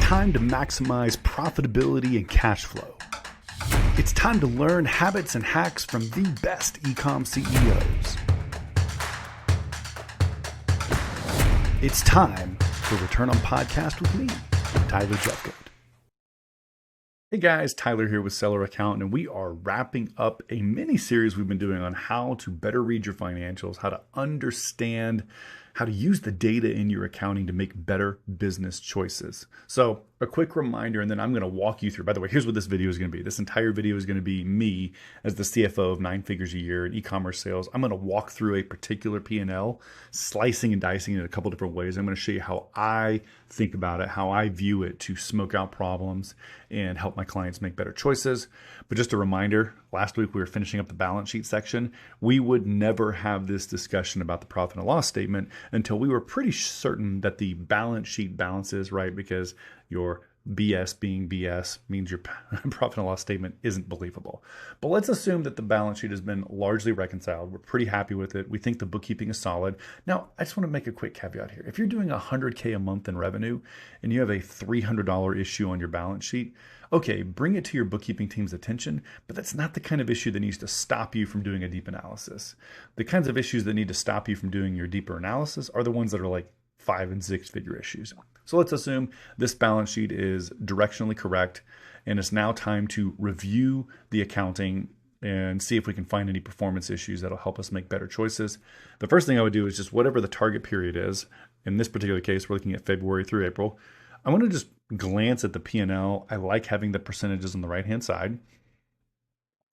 time to maximize profitability and cash flow. It's time to learn habits and hacks from the best e-com CEOs. It's time for Return on Podcast with me, Tyler Jeffcoat. Hey guys, Tyler here with Seller Accountant, and we are wrapping up a mini series we've been doing on how to better read your financials, how to understand how to use the data in your accounting to make better business choices. So a quick reminder, and then I'm going to walk you through. By the way, here's what this video is going to be. This entire video is going to be me as the CFO of 9 figures a year in e-commerce sales. I'm going to walk through a particular P&L, slicing and dicing it in a couple different ways. I'm going to show you how I think about it, how I view it to smoke out problems and help my clients make better choices. But just a reminder, last week we were finishing up the balance sheet section. We would never have this discussion about the profit and loss statement until we were pretty certain that the balance sheet balances, right? Because your BS being BS means your profit and loss statement isn't believable. But let's assume that the balance sheet has been largely reconciled. We're pretty happy with it. We think the bookkeeping is solid. Now, I just want to make a quick caveat here. If you're doing $100K a month in revenue and you have a $300 issue on your balance sheet, okay, bring it to your bookkeeping team's attention, but that's not the kind of issue that needs to stop you from doing a deep analysis. The kinds of issues that need to stop you from doing your deeper analysis are the ones that are like 5 and 6 figure issues. So let's assume this balance sheet is directionally correct, and it's now time to review the accounting and see if we can find any performance issues that'll help us make better choices. The first thing I would do is just whatever the target period is. In this particular case, we're looking at February through April. I want to just glance at the P&L. I like having the percentages on the right-hand side.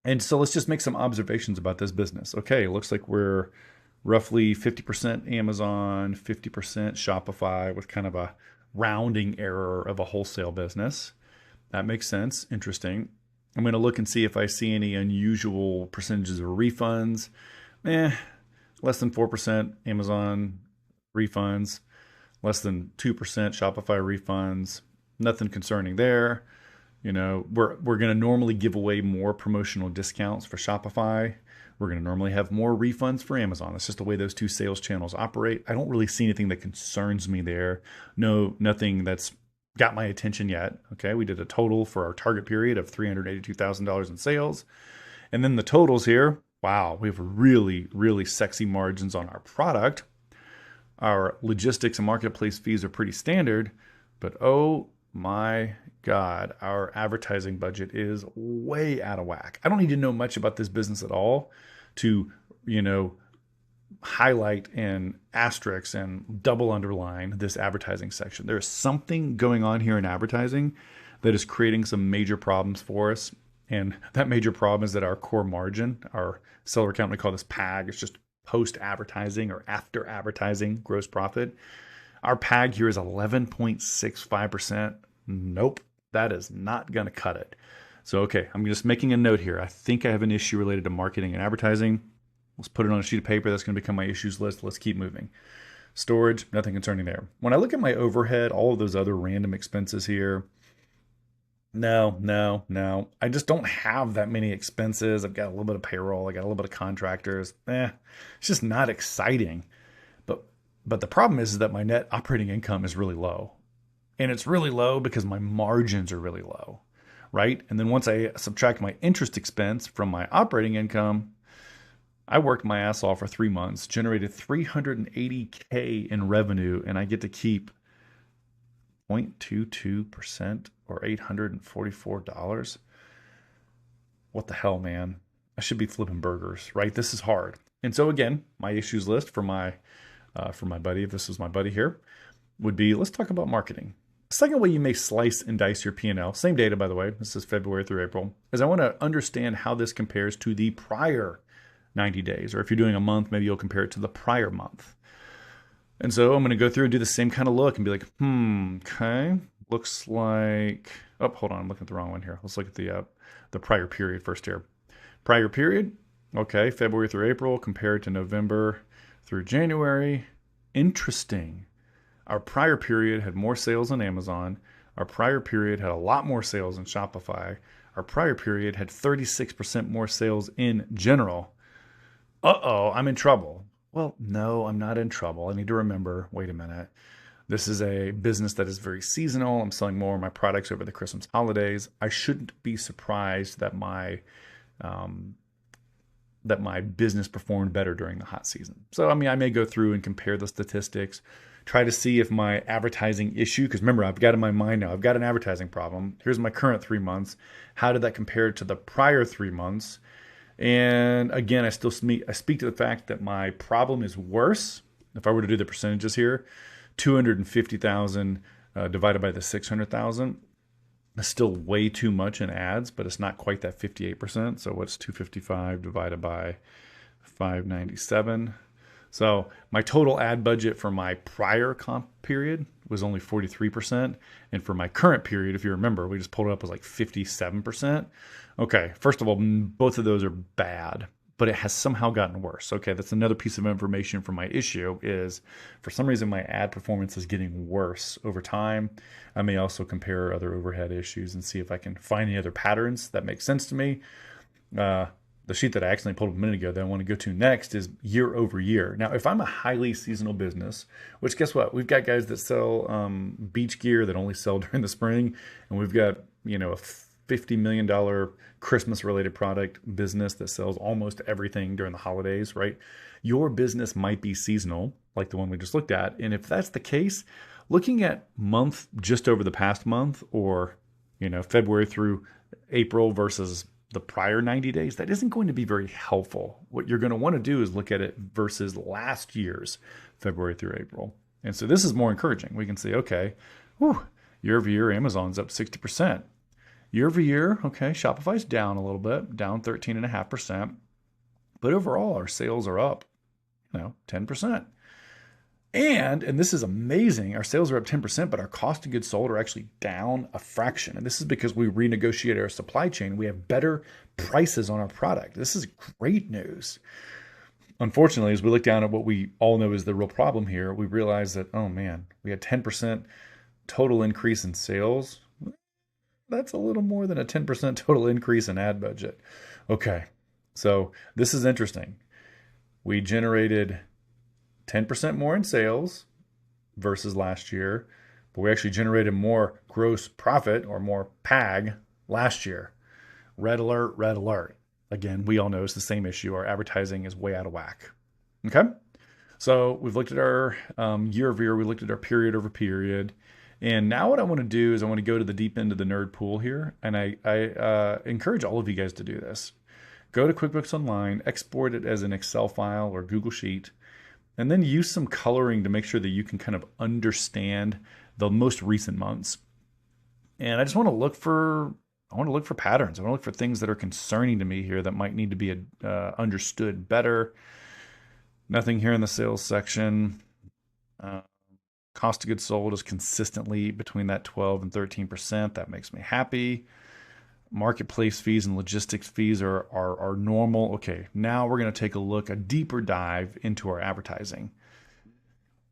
And so let's just make some observations about this business. Okay, it looks like we're roughly 50% Amazon, 50% Shopify with kind of a rounding error of a wholesale business. That makes sense. Interesting. I'm going to look and see if I see any unusual percentages of refunds. Less than 4% Amazon refunds, less than 2% Shopify refunds. Nothing concerning there. You know, we're going to normally give away more promotional discounts for Shopify. We're going to normally have more refunds for Amazon. That's just the way those two sales channels operate. I don't really see anything that concerns me there. No, nothing that's got my attention yet. Okay, we did a total for our target period of $382,000 in sales. And then the totals here, wow, we have really, really sexy margins on our product. Our logistics and marketplace fees are pretty standard, but oh my God, our advertising budget is way out of whack. I don't need to know much about this business at all to, highlight and asterisk and double underline this advertising section. There is something going on here in advertising that is creating some major problems for us. And that major problem is that our core margin, our seller account, we call this PAG, it's just post-advertising or after advertising gross profit. Our PAG here is 11.65%. Nope, that is not going to cut it. So, okay, I'm just making a note here. I think I have an issue related to marketing and advertising. Let's put it on a sheet of paper. That's going to become my issues list. Let's keep moving. Storage, nothing concerning there. When I look at my overhead, all of those other random expenses here, no. I just don't have that many expenses. I've got a little bit of payroll. I got a little bit of contractors. It's just not exciting. But the problem is that my net operating income is really low. And it's really low because my margins are really low, right? And then once I subtract my interest expense from my operating income, I worked my ass off for 3 months, generated $380K in revenue, and I get to keep 0.22% or $844. What the hell, man? I should be flipping burgers, right? This is hard. And so again, my issues list for my buddy, if this was my buddy here, would be, let's talk about marketing. The second way you may slice and dice your P&L, same data, by the way, this is February through April, is I want to understand how this compares to the prior 90 days. Or if you're doing a month, maybe you'll compare it to the prior month. And so I'm going to go through and do the same kind of look and be like, okay, looks like, oh, hold on, I'm looking at the wrong one here. Let's look at the prior period first here. Prior period, okay, February through April, compared to November through January. Interesting. Our prior period had more sales on Amazon. Our prior period had a lot more sales in Shopify. Our prior period had 36% more sales in general. Uh-oh, I'm in trouble. Well, no, I'm not in trouble. I need to remember, wait a minute. This is a business that is very seasonal. I'm selling more of my products over the Christmas holidays. I shouldn't be surprised that my business performed better during the hot season. So, I mean, I may go through and compare the statistics, try to see if my advertising issue, because remember, I've got in my mind now, I've got an advertising problem. Here's my current 3 months. How did that compare to the prior 3 months? And again, I speak to the fact that my problem is worse. If I were to do the percentages here, 250,000 divided by the 600,000. It's still way too much in ads, but it's not quite that 58%. So what's 255 divided by 597? So my total ad budget for my prior comp period was only 43%. And for my current period, if you remember, we just pulled it up, was like 57%. Okay, first of all, both of those are bad, but it has somehow gotten worse. Okay, that's another piece of information for my issue is for some reason my ad performance is getting worse over time. I may also compare other overhead issues and see if I can find any other patterns that make sense to me. The sheet that I accidentally pulled up a minute ago that I want to go to next is year over year. Now, if I'm a highly seasonal business, which guess what? We've got guys that sell beach gear that only sell during the spring, and we've got, a $50 million Christmas related product business that sells almost everything during the holidays, right? Your business might be seasonal, like the one we just looked at. And if that's the case, looking at month just over the past month or, February through April versus the prior 90 days, that isn't going to be very helpful. What you're going to want to do is look at it versus last year's February through April. And so this is more encouraging. We can say, okay, year over year, Amazon's up 60%. Year over year, okay, Shopify's down a little bit, down 13.5%. But overall, our sales are up, 10%. And this is amazing, our sales are up 10%, but our cost of goods sold are actually down a fraction. And this is because we renegotiated our supply chain. We have better prices on our product. This is great news. Unfortunately, as we look down at what we all know is the real problem here, we realize that, oh man, we had 10% total increase in sales. That's a little more than a 10% total increase in ad budget. Okay, so this is interesting. We generated 10% more in sales versus last year, but we actually generated more gross profit or more PAG last year. Red alert, red alert. Again, we all know it's the same issue. Our advertising is way out of whack. Okay, so we've looked at our year over year. We looked at our period over period. And now what I want to do is I want to go to the deep end of the nerd pool here. And I encourage all of you guys to do this. Go to QuickBooks Online, export it as an Excel file or Google Sheet, and then use some coloring to make sure that you can kind of understand the most recent months. And I just want to look for patterns. I want to look for things that are concerning to me here that might need to be understood better. Nothing here in the sales section. Cost of goods sold is consistently between that 12 and 13%. That makes me happy. Marketplace fees and logistics fees are normal. Okay, now we're going to take a deeper dive into our advertising.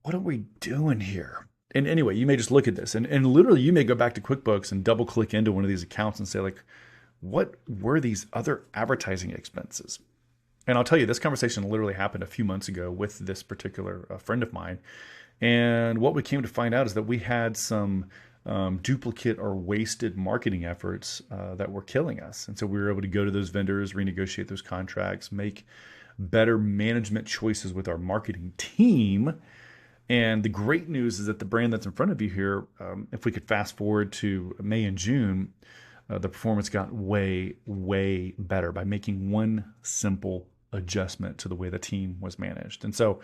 What are we doing here? And anyway, you may just look at this and literally you may go back to QuickBooks and double click into one of these accounts and say like, what were these other advertising expenses? And I'll tell you, this conversation literally happened a few months ago with this particular friend of mine. And what we came to find out is that we had some duplicate or wasted marketing efforts that were killing us. And so we were able to go to those vendors, renegotiate those contracts, make better management choices with our marketing team. And the great news is that the brand that's in front of you here, if we could fast forward to May and June, the performance got way, way better by making one simple adjustment to the way the team was managed. And so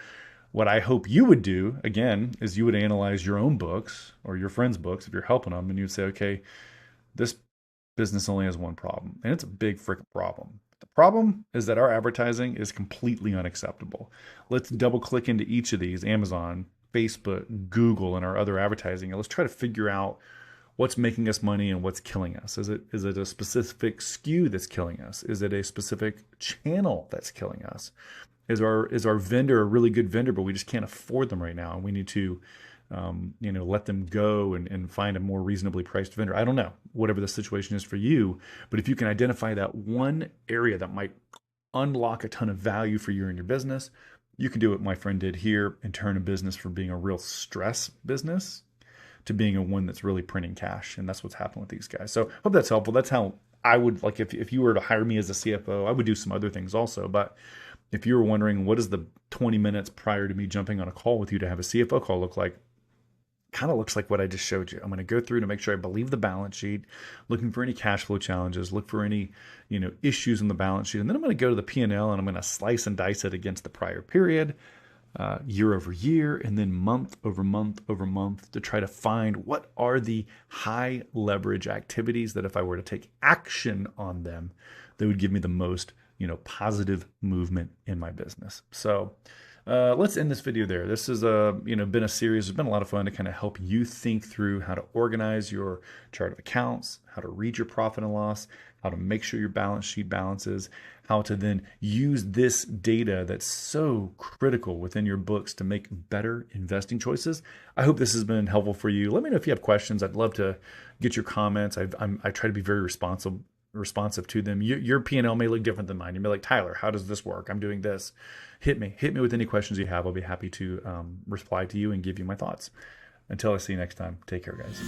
what I hope you would do, again, is you would analyze your own books or your friends' books if you're helping them, and you'd say, okay, this business only has one problem, and it's a big freaking problem. The problem is that our advertising is completely unacceptable. Let's double click into each of these, Amazon, Facebook, Google, and our other advertising, and let's try to figure out what's making us money and what's killing us. Is it a specific SKU that's killing us? Is it a specific channel that's killing us? Is our vendor a really good vendor, but we just can't afford them right now, and we need to, let them go and find a more reasonably priced vendor? I don't know, whatever the situation is for you, but if you can identify that one area that might unlock a ton of value for you and your business, You can do what my friend did here and turn a business from being a real stress business to being a one that's really printing cash. And that's what's happened with these guys. So hope that's helpful. That's how I would, like, if you were to hire me as a CFO, I would do some other things also. But if you were wondering what is the 20 minutes prior to me jumping on a call with you to have a CFO call look like, kind of looks like what I just showed you. I'm going to go through to make sure I believe the balance sheet, looking for any cash flow challenges, look for any, issues in the balance sheet. And then I'm going to go to the P&L and I'm going to slice and dice it against the prior period, year over year, and then month over month over month to try to find what are the high leverage activities that if I were to take action on them, they would give me the most, positive movement in my business. So let's end this video there. This has been a series. It's been a lot of fun to kind of help you think through how to organize your chart of accounts, how to read your profit and loss, how to make sure your balance sheet balances, how to then use this data that's so critical within your books to make better investing choices. I hope this has been helpful for you. Let me know if you have questions. I'd love to get your comments. I try to be very responsive to them. Your P&L may look different than mine. You may be like, Tyler, how does this work? I'm doing this. Hit me with any questions you have. I'll be happy to reply to you and give you my thoughts. Until I see you next time, take care, guys.